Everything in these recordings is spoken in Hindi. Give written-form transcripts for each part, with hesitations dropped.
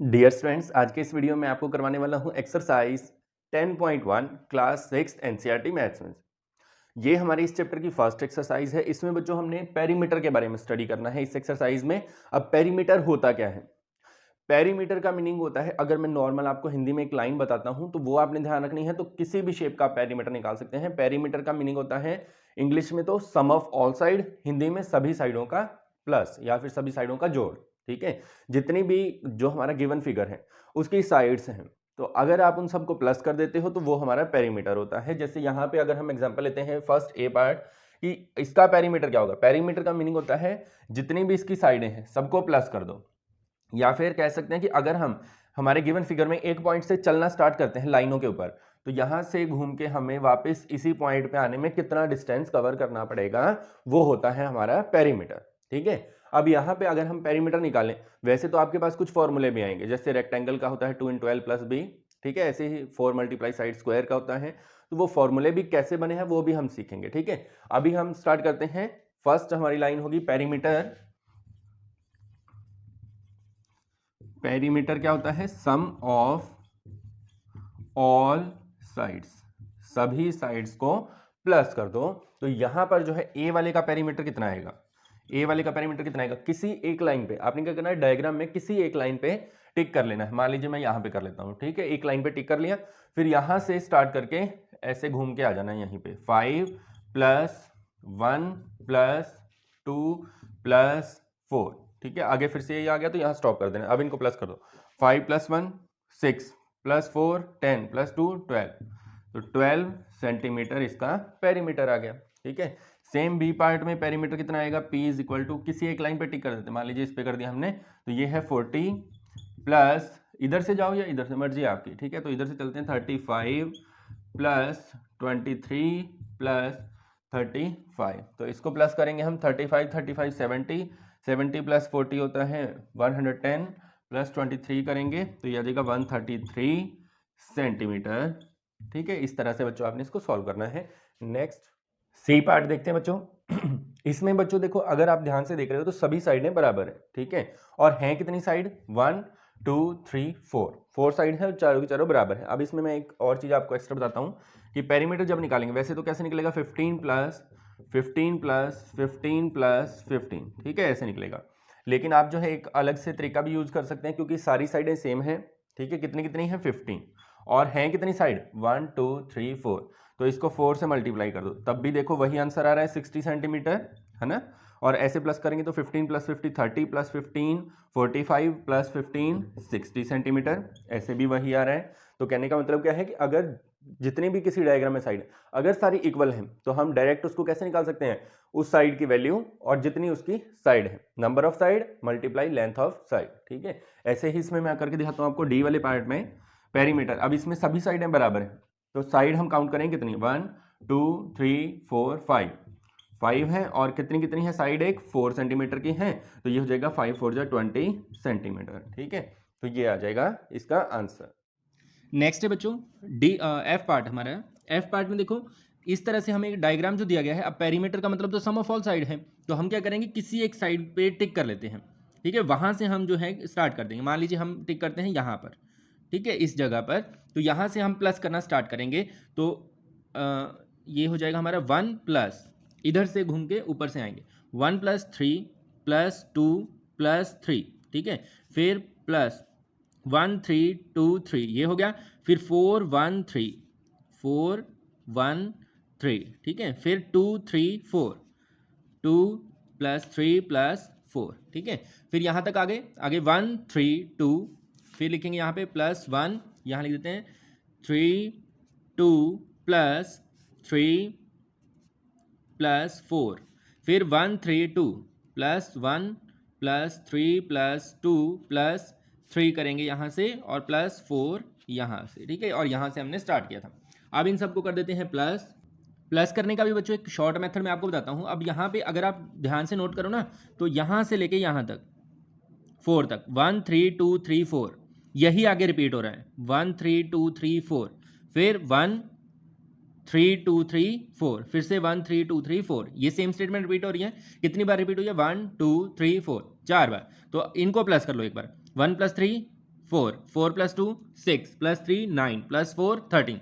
डियर स्टूडेंट्स, आज के इस वीडियो में आपको करवाने वाला हूं एक्सरसाइज 10.1 क्लास 6 एनसीईआरटी मैथ्स में। ये हमारी इस चैप्टर की फर्स्ट एक्सरसाइज है। इसमें बच्चों हमने पेरीमीटर के बारे में स्टडी करना है इस एक्सरसाइज में। अब पेरीमीटर होता क्या है? पेरीमीटर का मीनिंग होता है, अगर मैं नॉर्मल आपको हिंदी में एक लाइन बताता हूं तो वो आपने ध्यान रखनी है। तो किसी भी शेप का पेरीमीटर निकाल सकते हैं। पेरीमीटर का मीनिंग होता है इंग्लिश में तो सम ऑफ ऑल साइड, हिंदी में सभी साइडों का प्लस या फिर सभी साइडों का जोड़। ठीक है, जितनी भी जो हमारा गिवन फिगर है उसकी साइड्स हैं, तो अगर आप उन सबको प्लस कर देते हो तो वो हमारा पेरीमीटर होता है। जैसे यहाँ पे अगर हम एग्जांपल लेते हैं फर्स्ट ए पार्ट कि इसका पेरीमीटर क्या होगा। पेरीमीटर का मीनिंग होता है जितनी भी इसकी साइडें हैं सबको प्लस कर दो। या फिर कह सकते हैं कि अगर हम हमारे गिवन फिगर में एक पॉइंट से चलना स्टार्ट करते हैं लाइनों के ऊपर, तो यहां से घूम के हमें वापस इसी पॉइंट पे आने में कितना डिस्टेंस कवर करना पड़ेगा, वो होता है हमारा पेरीमीटर। ठीक है, अब यहाँ पे अगर हम पेरीमीटर निकालें, वैसे तो आपके पास कुछ फॉर्मूले भी आएंगे। जैसे रेक्टेंगल का होता है 2 × 12 + b, ठीक है, ऐसे ही 4 × साइड स्क्वायर का होता है। तो वो फॉर्मूले भी कैसे बने हैं वो भी हम सीखेंगे। ठीक है, अभी हम स्टार्ट करते हैं। फर्स्ट हमारी लाइन होगी पेरीमीटर। पेरीमीटर क्या होता है? सम ऑफ ऑल साइड्स, सभी साइड्स को प्लस कर दो। तो यहां पर जो है ए वाले का पेरीमीटर कितना आएगा? ए वाले का पेरीमीटर कितना आएगा? किसी एक लाइन पे आपने क्या करना है, डायग्राम में किसी एक लाइन पे टिक कर लेना है। मान लीजिए मैं यहां पे कर लेता हूं। ठीक है, एक लाइन पे टिक कर लिया, फिर यहां से स्टार्ट करके ऐसे घूम के आ जाना है यहीं पे। 5 + 1 + 2 + 4। ठीक है, आगे फिर से ये आ गया तो यहां स्टॉप कर देना। अब इनको प्लस कर दो। 5 + 1 6 + 4 10 + 2 12, तो 12 सेंटीमीटर इसका पेरीमीटर आ गया। ठीक है, सेम बी पार्ट में पेरीमीटर कितना आएगा? P = किसी एक लाइन पे टिक कर देते, मान लीजिए इस पे कर दिया हमने, तो ये है 40 प्लस, इधर से जाओ या इधर से, मर्जी आपकी। ठीक है, तो इधर से चलते हैं 35 + 23 + 35, तो इसको प्लस करेंगे हम। 35 35 70 70 + 40 होता है 110 + 23 करेंगे तो ये आ जाएगा 133 सेंटीमीटर। ठीक है, इस तरह से बच्चों आपने इसको सॉल्व करना है। नेक्स्ट सी पार्ट देखते हैं बच्चों। इसमें बच्चों देखो, अगर आप ध्यान से देख रहे हो तो सभी साइडें बराबर है। ठीक है, और हैं कितनी साइड? 1 2 3 4 साइड है, चारों की चारों बराबर है। अब इसमें मैं एक और चीज आपको एक्स्ट्रा बताता हूँ कि पेरीमीटर जब निकालेंगे वैसे तो कैसे निकलेगा? 15 + 15 + 15 + 15, ठीक है, ऐसे निकलेगा। लेकिन आप जो है एक अलग से तरीका भी यूज कर सकते हैं, क्योंकि सारी साइडें सेम है। ठीक है, कितनी कितनी है? 15, और हैं कितनी साइड? 1 2 3 4, तो इसको 4 से मल्टीप्लाई कर दो, तब भी देखो वही आंसर आ रहा है 60 सेंटीमीटर, है ना। और ऐसे प्लस करेंगे तो 15 + 50 30 + 15 45 + 15 60 सेंटीमीटर, ऐसे भी वही आ रहा है। तो कहने का मतलब क्या है कि अगर जितनी भी किसी डायग्राम में साइड अगर सारी इक्वल हैं तो हम डायरेक्ट उसको कैसे निकाल सकते हैं? उस साइड की वैल्यू और जितनी उसकी साइड है, number of side multiply length of side. ठीक है, ऐसे ही इसमें मैं करके दिखाता हूं आपको डी वाले पार्ट में पेरीमीटर। अब इसमें सभी साइडें बराबर हैं, तो साइड हम काउंट करेंगे कितनी? 1 2 3 4 5 है, और कितनी कितनी है साइड? एक 4 सेंटीमीटर की है, तो ये हो जाएगा 5 4 जा 20 सेंटीमीटर। ठीक है, तो ये आ जाएगा इसका आंसर। नेक्स्ट है बच्चों डी एफ पार्ट हमारा। एफ पार्ट में देखो इस तरह से हमें एक डायग्राम जो दिया गया है। अब पेरीमीटर का मतलब तो सम ऑफ ऑल साइड है, तो हम क्या करेंगे, किसी एक साइड पे टिक कर लेते हैं। ठीक है, वहां से हम जो है स्टार्ट कर देंगे। मान लीजिए हम टिक करते हैं यहाँ पर, ठीक है, इस जगह पर, तो यहाँ से हम प्लस करना स्टार्ट करेंगे। तो ये हो जाएगा हमारा 1 प्लस, इधर से घूम के ऊपर से आएंगे 1 + 3 + 2 + 3, ठीक है, फिर प्लस 1 3 2 3, ये हो गया। फिर 4 1 3 4 1 3, ठीक है, फिर 2 3 4 2 + 3 + 4, ठीक है, फिर यहाँ तक आगे 1 3 2, फिर लिखेंगे यहाँ पे +1, यहाँ लिख देते हैं 3 2 + 3 + 4, फिर 1 3 2 +1 + 3 + 2 + 3 करेंगे यहाँ से, और +4 यहाँ से। ठीक है, और यहाँ से हमने स्टार्ट किया था। अब इन सबको कर देते हैं प्लस। प्लस करने का भी बच्चों एक शॉर्ट मेथड मैं आपको बताता हूँ। अब यहाँ पे अगर आप ध्यान से नोट करो ना, तो यहाँ से लेके यहाँ तक 4 तक 1 3 2 3 4, यही आगे रिपीट हो रहा है 1 3 2 3 4, फिर 1 3 2 3 4, फिर से 1 3 2 3 4, ये सेम स्टेटमेंट रिपीट हो रही है। कितनी बार रिपीट हुई है? 1 2 3 4, 4 बार। तो इनको प्लस कर लो एक बार, 1 + 3 4, 4 + 2 6 + 3 9 + 4 13,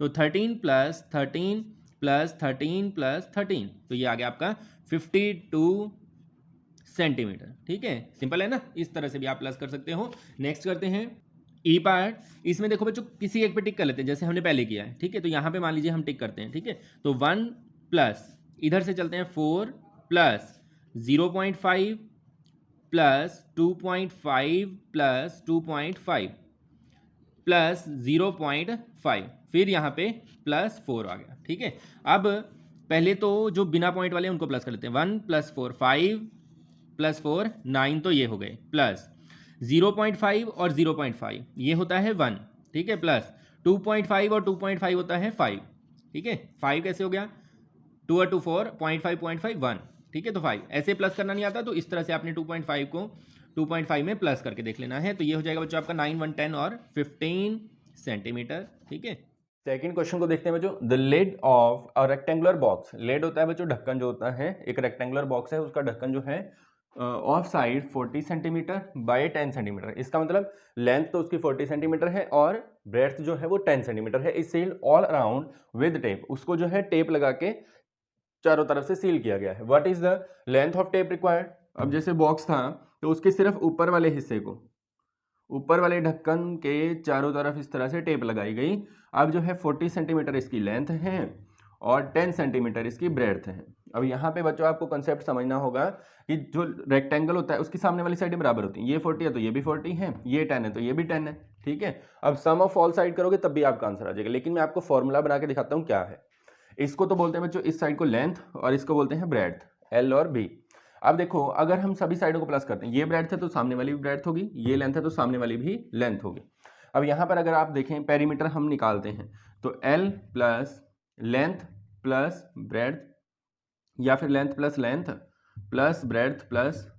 तो 13 + 13 + 13 + 13, तो ये आ गया आपका 52 सेंटीमीटर। ठीक है, सिंपल है ना, इस तरह से भी आप प्लस कर सकते हो। नेक्स्ट करते हैं ई पार्ट। इसमें देखो बच्चों किसी एक पे टिक कर लेते हैं, जैसे हमने पहले किया है। ठीक है, तो यहाँ पे मान लीजिए हम टिक करते हैं। ठीक है, तो 1 प्लस इधर से चलते हैं 4 प्लस 0.5 प्लस 2.5 प्लस 2.5 प्लस 0.5, फिर यहाँ पे प्लस 4 आ गया। ठीक है, अब पहले तो जो बिना पॉइंट वाले हैं उनको प्लस कर लेते हैं। 1 + 4 5 + 4 9, तो ये हो गए, प्लस 0.5 और 0.5 ये होता है 1। ठीक है, प्लस 2.5 और 2.5 होता है 5। ठीक है, 5 कैसे हो गया, 2 और 2 4, 0.5 1। ठीक है, तो 5 ऐसे प्लस करना नहीं आता, तो इस तरह से आपने 2.5 को 2.5 में प्लस करके देख लेना है। तो ये हो जाएगा बच्चों आपका 9 1 10 और 15 सेंटीमीटर। ठीक है, सेकंड क्वेश्चन को देखते हैं बच्चों। The lid of a rectangular box, lid होता है बच्चों ढक्कन जो होता है, एक रेक्टेंगुलर बॉक्स है, उसका ढक्कन जो है of side 40 centimetre bye 10 centimetre. इसका मतलब लेंथ तो उसकी 40 सेंटीमीटर है और ब्रेड्थ जो है वो 10 सेंटीमीटर है। Is sealed all around with tape, उसको जो है टेप लगा के चारों तरफ से सील किया गया है। What is the length of tape required. अब जैसे बॉक्स था तो उसके सिर्फ ऊपर वाले हिस्से को, ऊपर वाले ढक्कन के चारों तरफ इस तरह से टेप लगाई गई। अब जो है 40 सेंटीमीटर इसकी लेंथ है और 10 सेंटीमीटर इसकी ब्रेड्थ है। अब यहाँ पे बच्चों आपको कंसेप्ट समझना होगा कि जो रेक्टेंगल होता है उसकी सामने वाली साइडें बराबर होती हैं। ये 40 है तो ये भी 40 है, ये 10 है तो ये भी 10 है। ठीक है, अब सम ऑफ ऑल साइड करोगे तब भी आपका आंसर आ जाएगा, लेकिन मैं आपको फॉर्मूला बना के दिखाता हूँ क्या है। इसको तो बोलते हैं बच्चों इस साइड को लेंथ और इसको बोलते हैं ब्रेड्थ, एल और बी। अब देखो अगर हम सभी साइडों को प्लस करते हैं, ये ब्रेड्थ है तो सामने वाली भी ब्रेड्थ होगी, ये लेंथ है तो सामने वाली भी लेंथ होगी। अब यहाँ पर अगर आप देखें पेरीमीटर हम निकालते हैं तो L plus length plus breadth, या फिर लेंथ प्लस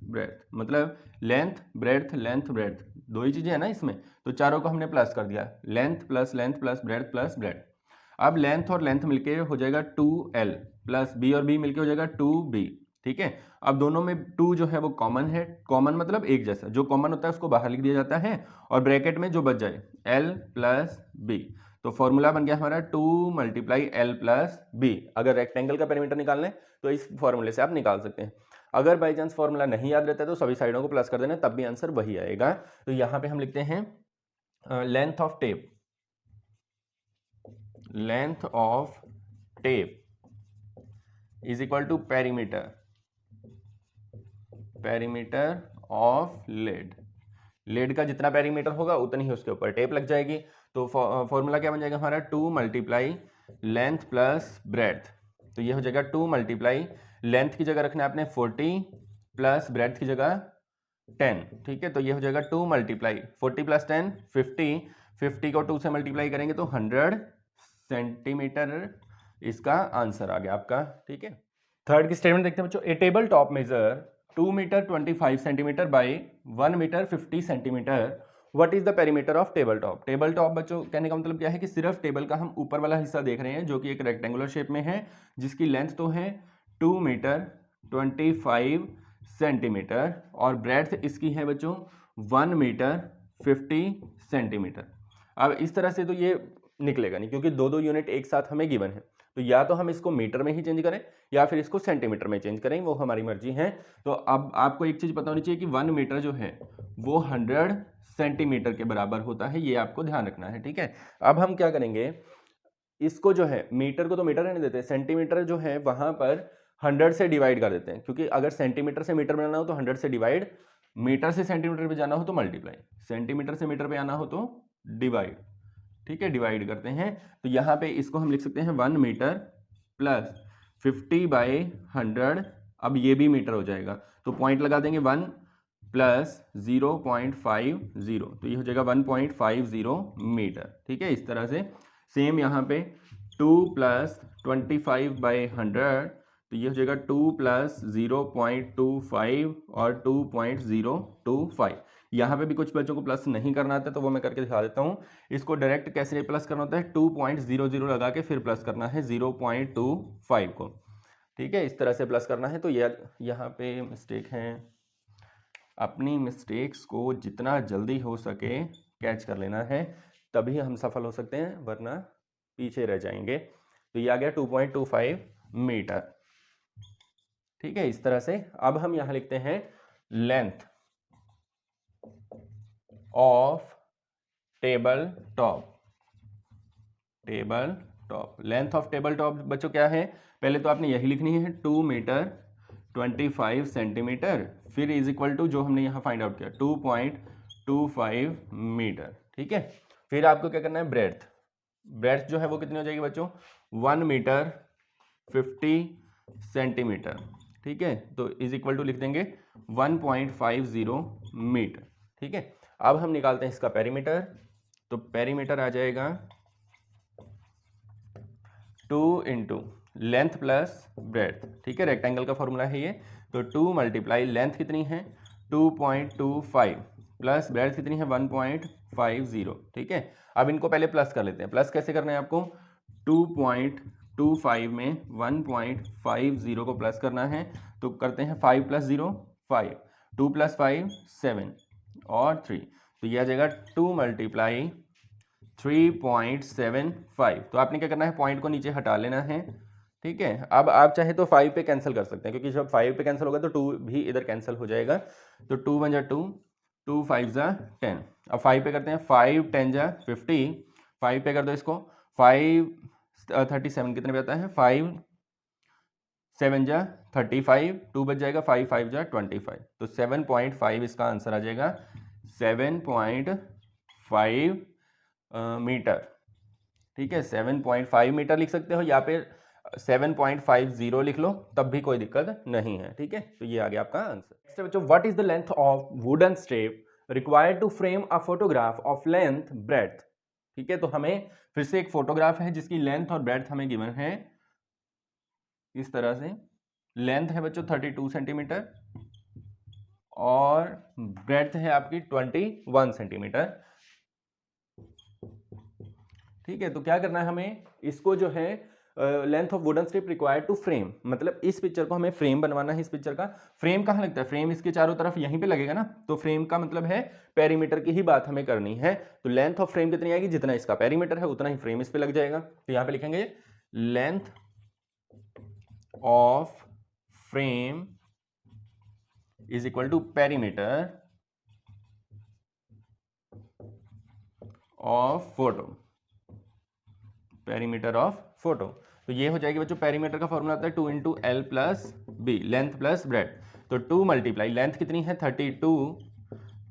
ब्रेड्थ, मतलब लेंथ ब्रेड्थ दो ही चीजें है ना इसमें, तो चारों को हमने प्लस कर दिया, length plus breadth plus breadth. अब लेंथ और लेंथ मिलके हो जाएगा 2l प्लस बी और बी मिलके हो जाएगा 2b। ठीक है, अब दोनों में 2 जो है वो कॉमन है, कॉमन मतलब एक जैसा, जो कॉमन होता है उसको बाहर लिख दिया जाता है और ब्रैकेट में जो बच जाए l प्लस b। तो फॉर्मूला बन गया हमारा 2 × l प्लस b। अगर रेक्टेंगल का पेरीमीटर निकालना है तो इस फॉर्मूले से आप निकाल सकते हैं। अगर बाई चांस फॉर्मूला नहीं याद रहता है तो सभी साइडों को प्लस कर देना, तब भी आंसर वही आएगा। तो यहाँ पे हम लिखते हैं length of tape, length of tape is equal to perimeter of lid. Lid का जितना पेरीमीटर होगा उतनी ही उसके ऊपर टेप लग जाएगी। तो फॉर्मूला क्या बन जाएगा हमारा 2 × लेंथ प्लस ब्रेड्थ। तो ये हो जाएगा 2 × लेंथ की जगह रखना है आपने 40 प्लस ब्रेड्थ की जगह 10। ठीक है, तो ये हो जाएगा 2 × 40 प्लस 10 50 को 2 से मल्टीप्लाई करेंगे तो 100 सेंटीमीटर इसका आंसर आ गया आपका। ठीक है, थर्ड की स्टेटमेंट देखते हैं बच्चों। A table top measure 2 metre 25 centimetre by 1 metre 50 centimetre. What is the perimeter of table top. Table top बच्चों कहने का मतलब क्या है कि सिर्फ टेबल का हम ऊपर वाला हिस्सा देख रहे हैं जो कि एक रेक्टेंगुलर शेप में है, जिसकी लेंथ तो है 2 मीटर 25 सेंटीमीटर और ब्रेड्थ इसकी है बच्चों 1 मीटर 50 सेंटीमीटर। अब इस तरह से तो ये निकलेगा नहीं क्योंकि दो यूनिट एक साथ हमें गिवन है, तो या तो हम इसको मीटर में ही चेंज करें या फिर इसको सेंटीमीटर में चेंज करें, वो हमारी मर्जी है। तो अब आपको एक चीज पता होनी चाहिए कि 1 मीटर जो है वो 100 सेंटीमीटर के बराबर होता है, ये आपको ध्यान रखना है। ठीक है, अब हम क्या करेंगे, इसको जो है मीटर को तो मीटर रहने देते हैं, सेंटीमीटर जो है वहां पर 100 से डिवाइड कर देते हैं, क्योंकि अगर सेंटीमीटर से मीटर में आना हो तो 100 से डिवाइड, मीटर से सेंटीमीटर पे जाना हो तो मल्टीप्लाई, सेंटीमीटर से मीटर पे आना हो तो डिवाइड। ठीक है, डिवाइड करते हैं। तो यहाँ पे इसको हम लिख सकते हैं 1 मीटर प्लस 50/100। अब ये भी मीटर हो जाएगा तो पॉइंट लगा देंगे 1 प्लस 0.50, तो ये हो जाएगा 1.50 मीटर। ठीक है, इस तरह से सेम यहाँ पे 2 प्लस 25/100, तो ये हो जाएगा 2 प्लस 0.25 और 2.025। यहाँ पे भी कुछ बच्चों को प्लस नहीं करना आता तो वो मैं करके दिखा देता हूँ। इसको डायरेक्ट कैसे प्लस करना होता है, 2.00 लगा के फिर प्लस करना है 0.25 को। ठीक है, इस तरह से प्लस करना है। तो यहाँ पे मिस्टेक है, अपनी मिस्टेक्स को जितना जल्दी हो सके कैच कर लेना है, तभी हम सफल हो सकते हैं, वरना पीछे रह जाएंगे। तो ये आ गया 2.25 मीटर। ठीक है, इस तरह से। अब हम यहां लिखते हैं length of table top. Table top, length of table top बच्चों क्या है, पहले तो आपने यही लिखनी है 2 मीटर 25 सेंटीमीटर, फिर इज इक्वल टू जो हमने यहाँ फाइंड आउट किया 2.25 मीटर। ठीक है, फिर आपको क्या करना है, ब्रेड्थ। ब्रेड्थ जो है वो कितनी हो जाएगी बच्चों, 1 मीटर 50 सेंटीमीटर। ठीक है, तो इज इक्वल टू लिख देंगे 1.50 मीटर। ठीक है, अब हम निकालते हैं इसका पेरीमीटर। तो पेरीमीटर आ जाएगा 2 इंटू लेंथ प्लस ब्रेड्थ। ठीक है, रेक्टेंगल का फॉर्मूला है ये। तो 2 मल्टीप्लाई लेंथ कितनी है 2.25 प्लस ब्रेड्थ कितनी है 1.50। ठीक है, अब इनको पहले प्लस कर लेते हैं। प्लस कैसे करना है आपको, 2.25 में 1.50 को प्लस करना है। तो करते हैं 5 + 0 5, 2 + 5 7 और 3। तो यह आ जाएगा 2 मल्टीप्लाई 3.75। तो आपने क्या करना है, पॉइंट को नीचे हटा लेना है। ठीक है, अब आप चाहे तो 5 पे कैंसिल कर सकते हैं, क्योंकि जब 5 पे कैंसिल होगा तो 2 भी इधर कैंसिल हो जाएगा। तो 2 × 1 = 2, 2 × 5 = 10। अब 5 पे करते हैं, 5 × 10 = 50। 5 पे कर दो इसको, 5 37 कितने पे आता है, 5 7 × 35, 2 बच जाएगा, 5 5 × 25। तो 7.5 इसका आंसर आ जाएगा, 7.5 मीटर। ठीक है, 7.5 मीटर लिख सकते हो, या फिर 7.50 लिख लो, तब भी कोई दिक्कत नहीं है। ठीक है, तो ये आ गया आपका आंसर। नेक्स्ट है बच्चों, what is the length of wooden strip required to frame a photograph of length breadth. ठीक है, तो हमें फिर से एक फोटोग्राफ है जिसकी लेंथ और ब्रेड्थ हमें गिवन है इस तरह से। लेंथ है बच्चों 32 सेंटीमीटर और ब्रेड्थ है आपकी 21 सेंटीमीटर। ठीक है, तो क्या करना है हमें, इसको जो है length of wooden strip required to frame, मतलब इस पिक्चर को हमें फ्रेम बनवाना है। इस पिक्चर का फ्रेम कहाँ लगता है, फ्रेम इसके चारों तरफ यहीं पे लगेगा ना। तो फ्रेम का मतलब है पेरीमीटर की ही बात हमें करनी है। तो लेंथ ऑफ फ्रेम कितनी आएगी, जितना इसका पेरीमीटर है उतना ही फ्रेम इस पे लग जाएगा। तो यहाँ पे लिखेंगे length of frame is equal to perimeter of photo. Perimeter of photo, तो ये हो जाएगी बच्चों, पेरीमीटर का फॉर्मूला आता है 2 × L + B, length plus breadth. तो 2 मल्टीप्लाई लेंथ कितनी है 32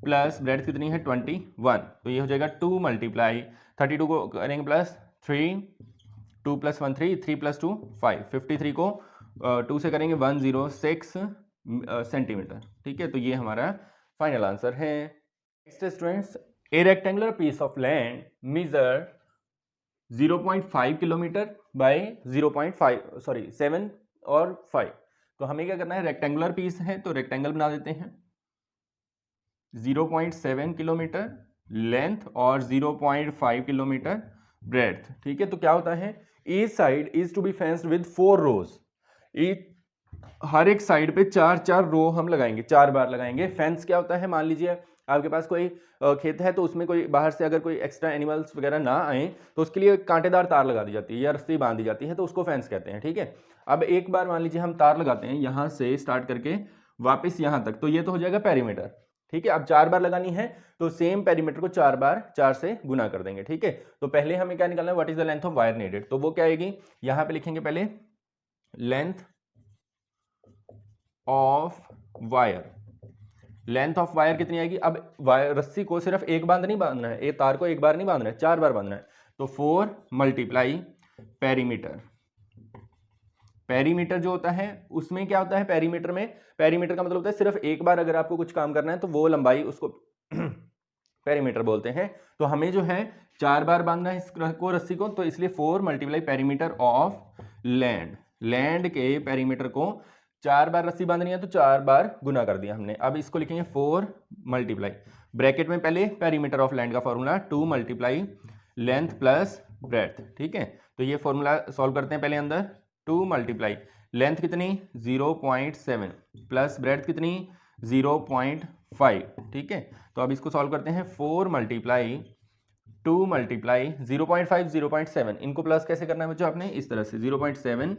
प्लस ब्रेड्थ कितनी है 21। तो ये हो जाएगा 2 मल्टीप्लाई 32 को करेंगे प्लस 3, 2 + 1 3, 3 + 2 5, 53 को 2 से करेंगे 106 सेंटीमीटर। ठीक है, तो ये हमारा फाइनल आंसर है। Next students, a rectangular piece of land measure 0.5 kilometre by 7 और 5। तो हमें क्या करना है, रेक्टेंगुलर पीस है तो रेक्टेंगल बना देते हैं। 0.7 किलोमीटर लेंथ और 0.5 किलोमीटर ब्रेड्थ। ठीक है, तो क्या होता है, each side is to be fenced with 4 rows. हर एक साइड पे 4 रो हम लगाएंगे, 4 बार लगाएंगे। फेंस क्या होता है, मान लीजिए आपके पास कोई खेत है तो उसमें कोई बाहर से अगर कोई एक्स्ट्रा एनिमल्स वगैरह ना आए तो उसके लिए कांटेदार तार लगा दी जाती है या रस्सी बांध दी जाती है, तो उसको फेंस कहते हैं। ठीक है, अब एक बार मान लीजिए हम तार लगाते हैं यहाँ से स्टार्ट करके वापस यहाँ तक, तो ये तो हो जाएगा पेरीमीटर। ठीक है, अब 4 बार लगानी है तो सेम पेरीमीटर को 4 बार 4 से गुना कर देंगे। ठीक है, तो पहले हमें क्या निकालना है, what is the length of wire needed. तो वो क्या आएगी, यहाँ पे लिखेंगे पहले length of wire. Length of wire कितनी आएगी, अब वायर रस्सी को सिर्फ एक बार नहीं बांधना है, एक तार को एक बार नहीं बांधना है, 4 बार बांधना है। तो 4 मल्टीप्लाई पेरीमीटर। पेरीमीटर जो होता है उसमें क्या होता है, पेरीमीटर में, पेरीमीटर का मतलब होता है सिर्फ एक बार अगर आपको कुछ काम करना है तो वो लंबाई उसको पेरीमीटर बोलते हैं। तो हमें जो है 4 बार बांधना है इसको रस्सी को, तो इसलिए 4 multiply perimeter of land. Land के पेरीमीटर को 4 बार रस्सी बांधनी है तो 4 बार गुना कर दिया हमने। अब इसको लिखेंगे 4 मल्टीप्लाई ब्रैकेट में पहले पेरीमीटर ऑफ लैंड का formula 2 multiply length plus breadth. ठीक है, तो ये फॉर्मूला सॉल्व करते हैं पहले अंदर। 2 मल्टीप्लाई लेंथ कितनी 0.7 प्लस ब्रेड्थ कितनी 5, ठीक है। तो अब इसको सॉल्व करते हैं, 4 मल्टीप्लाई 2 मल्टीप्लाई 0.5 0.7, इनको प्लस कैसे करना है बच्चों आपने, इस तरह से 0.7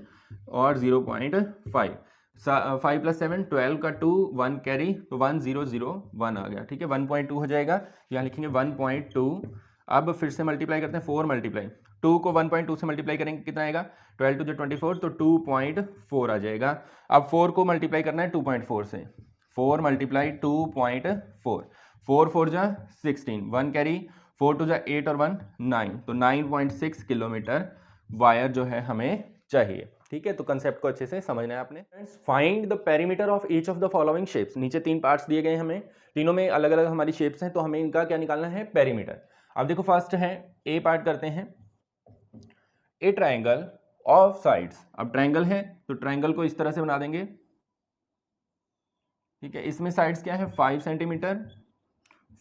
और 0.5, 5 + 7 12 का 2 1 कैरी, तो 1001 आ गया, ठीक है। 1.2 हो जाएगा, यहाँ लिखेंगे 1.2। अब फिर से मल्टीप्लाई करते हैं, 4 मल्टीप्लाई 2 को 1.2 से मल्टीप्लाई करेंगे कितना आएगा, 12 × 2 = 24, तो 2.4 आ जाएगा। अब 4 को मल्टीप्लाई करना है 2.4 से, 4 मल्टीप्लाई 2.4, 4 4 जा 16, 1 कैरी, 4 2 जा 8 और 1 9, तो 9.6 किलोमीटर वायर जो है हमें चाहिए, ठीक है। तो कंसेप्ट को अच्छे से समझना है आपने। Find the perimeter of each of the following shapes, नीचे 3 पार्ट्स दिए गए हमें, तीनों में अलग अलग हमारी शेप्स हैं, तो हमें इनका क्या निकालना है, पेरीमीटर। अब देखो फर्स्ट है ए पार्ट करते हैं, ए ट्रायंगल ऑफ साइड्स। अब ट्रायंगल है तो ट्रायंगल को इस तरह से बना देंगे, ठीक है। इसमें साइड्स क्या है, 5 सेंटीमीटर,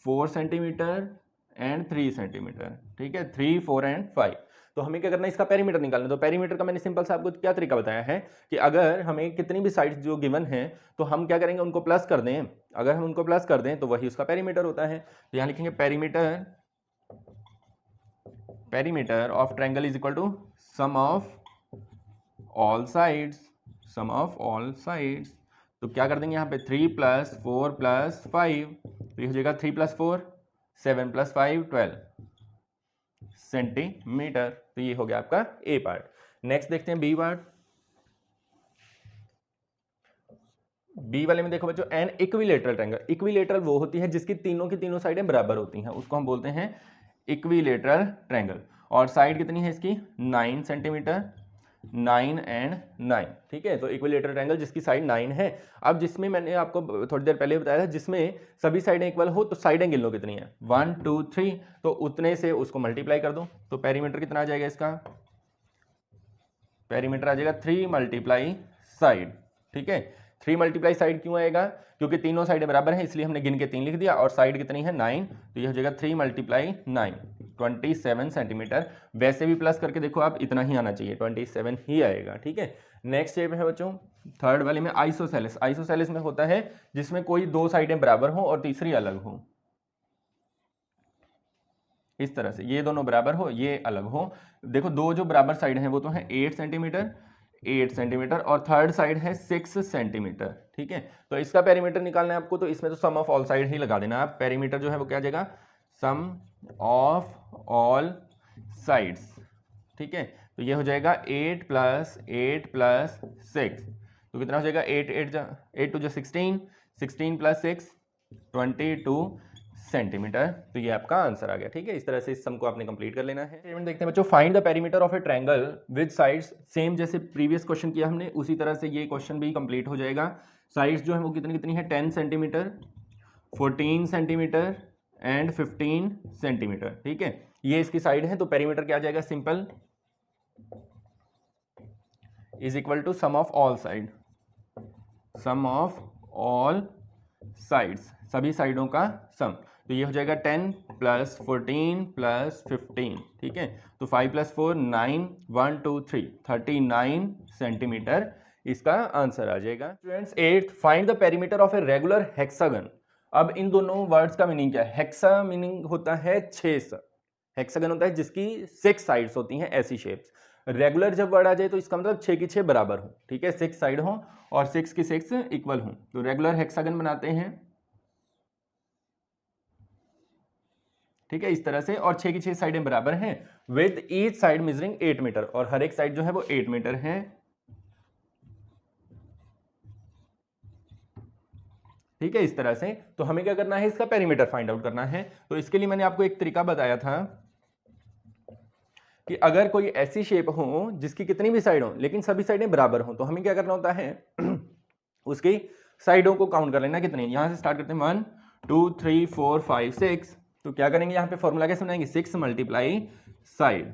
4 सेंटीमीटर एंड 3 सेंटीमीटर, ठीक है, 3 4 एंड 5। तो हमें क्या करना है, इसका पेरीमीटर निकालना है। तो पेरीमीटर का मैंने सिंपल सा आपको क्या तरीका बताया है कि अगर हमें कितनी भी साइड्स जो गिवन है तो हम क्या करेंगे, उनको प्लस कर दें। अगर हम उनको प्लस कर दें तो वही उसका पेरीमीटर होता है। तो यहाँ लिखेंगे perimeter of triangle is equal to sum of all sides, sum of all sides. तो क्या कर देंगे यहाँ पे, 3 + 4 + 5, तो ये हो जाएगा 3 + 4 7 + 5 12 सेंटीमीटर। तो ये हो गया आपका ए पार्ट। नेक्स्ट देखते हैं बी पार्ट। बी वाले में देखो बच्चों, एन इक्विलेटरल ट्रायंगल। इक्विलेटरल वो होती है जिसकी तीनों की तीनों साइडें बराबर होती हैं, उसको हम बोलते हैं इक्विलेटरल ट्रायंगल। और साइड कितनी है इसकी, 9 सेंटीमीटर, 9 एंड 9, ठीक है। तो इक्विलेटरल ट्रायंगल जिसकी साइड 9 है। अब जिसमें मैंने आपको थोड़ी देर पहले बताया था, जिसमें सभी साइडें इक्वल हो तो साइडें गिन लो कितनी है, 1 2 3, तो उतने से उसको मल्टीप्लाई कर दो। तो पेरीमीटर कितना आ जाएगा इसका, पेरीमीटर आ जाएगा 3 मल्टीप्लाई साइड, ठीक है। 3 मल्टीप्लाई साइड क्यों आएगा, क्योंकि तीनों साइडें बराबर हैं, इसलिए हमने गिन के 3 लिख दिया, और साइड कितनी है 9, तो ये हो जाएगा 3 मल्टीप्लाई 9 27 सेंटीमीटर। वैसे भी प्लस करके देखो आप, इतना ही आना चाहिए, 27 ही आएगा, ठीक है। नेक्स्ट शेप है बच्चों, थर्ड वाले में आइसोसेलेस। आइसोसेलेस में होता है जिसमें कोई 2 साइडें बराबर हो और तीसरी अलग हो, इस तरह से, ये दोनों बराबर हो, ये अलग हो। देखो दो जो बराबर साइड हैं वो तो है 8 सेंटीमीटर 8 सेंटीमीटर, और थर्ड साइड है 6 सेंटीमीटर, ठीक है। तो इसका पेरीमीटर निकालना है आपको, तो इसमें तो सम ऑफ ऑल साइड ही लगा देना आप। पेरीमीटर जो है वो क्या आ जाएगा, सम ऑफ ऑल साइड्स, ठीक है। तो ये हो जाएगा 8 + 8 + 6, तो कितना हो जाएगा, 8 2 16, 16 + 6 22 सेंटीमीटर। तो ये आपका आंसर आ गया, ठीक है। इस तरह से इस सम को आपने कंप्लीट कर लेना है। स्टेटमेंट देखते हैं बच्चों, find the perimeter of A triangle with sides. Same जैसे प्रीवियस क्वेश्चन किया हमने, उसी तरह से ये क्वेश्चन भी कंप्लीट हो जाएगा। साइड्स जो है वो कितनी कितनी है, 10 सेंटीमीटर, 14 सेंटीमीटर एंड 15 सेंटीमीटर, ठीक है। ये इसकी साइड है, तो पेरीमीटर क्या आ जाएगा, simple is equal to sum of all side, sum of all sides, सभी साइडों का सम। तो ये हो जाएगा 10 + 14 + 15, ठीक है। तो 5 + 4 9 1 2 3 39 सेंटीमीटर इसका आंसर आ जाएगा। Students 8th, find the perimeter of a regular hexagon. अब इन दोनों वर्ड्स का मीनिंग क्या है। हेक्सा मीनिंग होता है 6, हेक्सागन होता है जिसकी 6 साइड्स होती हैं, ऐसी शेप्स। रेगुलर जब वर्ड आ जाए तो इसका मतलब 6 की 6 बराबर हो, ठीक है, 6 साइड हो और 6 की 6 इक्वल हो, तो रेगुलर हेक्सागन बनाते हैं, ठीक है, इस तरह से। और 6 की 6 साइडें बराबर हैं, with each side measuring 8 metre, और हर एक साइड जो है वो 8 मीटर है, ठीक है, इस तरह से। तो हमें क्या करना है, इसका पेरीमीटर फाइंड आउट करना है। तो इसके लिए मैंने आपको एक तरीका बताया था कि अगर कोई ऐसी शेप हो जिसकी कितनी भी साइड हो लेकिन सभी साइडें बराबर हो, तो हमें क्या करना होता है उसकी साइडों को काउंट कर लेना कितनी। यहां से स्टार्ट करते हैं 1 2 3 4 5 6, तो क्या करेंगे यहाँ पे फॉर्मूला कैसे बनाएंगे, 6 मल्टीप्लाई साइड,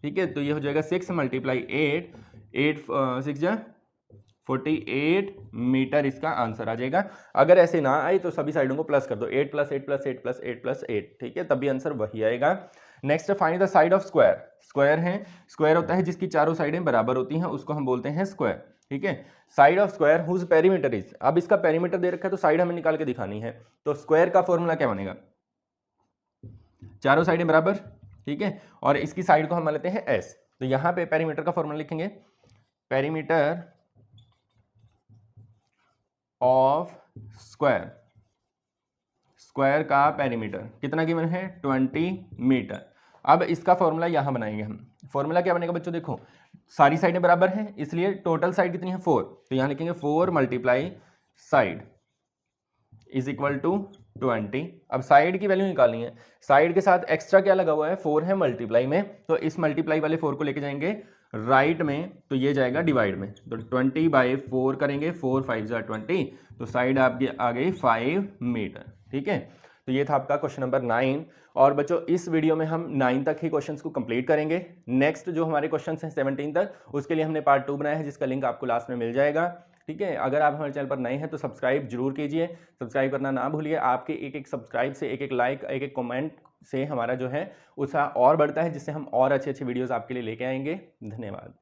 ठीक है। तो ये हो जाएगा 6 मल्टीप्लाई 8 8 6 जा 48 मीटर, इसका आंसर आ जाएगा। अगर ऐसे ना आए तो सभी साइडों को प्लस कर दो, 8 + 8 + 8 + 8 + 8, ठीक है, तभी आंसर वही आएगा। Next find the side of square. Square है, स्क्वायर होता है जिसकी चारों साइडें बराबर होती हैं, उसको हम बोलते हैं स्क्वायर। ठीक है। Side of square whose perimeter is, अब इसका पेरीमीटर दे रखा है तो साइड हमें निकाल के दिखानी है, तो स्क्वायर का फॉर्मूला क्या बनेगा, चारों साइडें बराबर, ठीक है, और इसकी साइड को हम मान लेते हैं एस, तो यहां पे पेरीमीटर का फॉर्मूला लिखेंगे, पेरीमीटर ऑफ स्क्वायर, स्क्वायर का पेरीमीटर कितना गिवन है 20 मीटर। अब इसका फॉर्मूला यहां बनाएंगे हम, फॉर्मूला क्या बनेगा बच्चों, देखो सारी साइडें बराबर हैं इसलिए टोटल साइड कितनी है 4, तो यहां लिखेंगे 4 multiply side is equal to 20। अब साइड की वैल्यू निकालनी है, साइड के साथ एक्स्ट्रा क्या लगा हुआ है 4 है मल्टीप्लाई में, तो इस मल्टीप्लाई वाले 4 को लेके जाएंगे राइट में, तो ये जाएगा डिवाइड में, तो 20/4 करेंगे, 4 5 जा 20, तो साइड आपकी आ गई 5 मीटर, ठीक है। तो ये था आपका क्वेश्चन नंबर 9। और बच्चों इस वीडियो में हम 9 तक ही क्वेश्चंस को कंप्लीट करेंगे, नेक्स्ट जो हमारे क्वेश्चंस हैं 17 तक, उसके लिए हमने पार्ट 2 बनाया है जिसका लिंक आपको लास्ट में मिल जाएगा, ठीक है। अगर आप हमारे चैनल पर नए हैं तो सब्सक्राइब जरूर कीजिए, सब्सक्राइब करना ना भूलिए, आपके एक एक सब्सक्राइब से, एक एक लाइक, एक एक कमेंट से हमारा जो है उत्साह और बढ़ता है, जिससे हम और अच्छे अच्छे वीडियोस आपके लिए लेके आएंगे। धन्यवाद।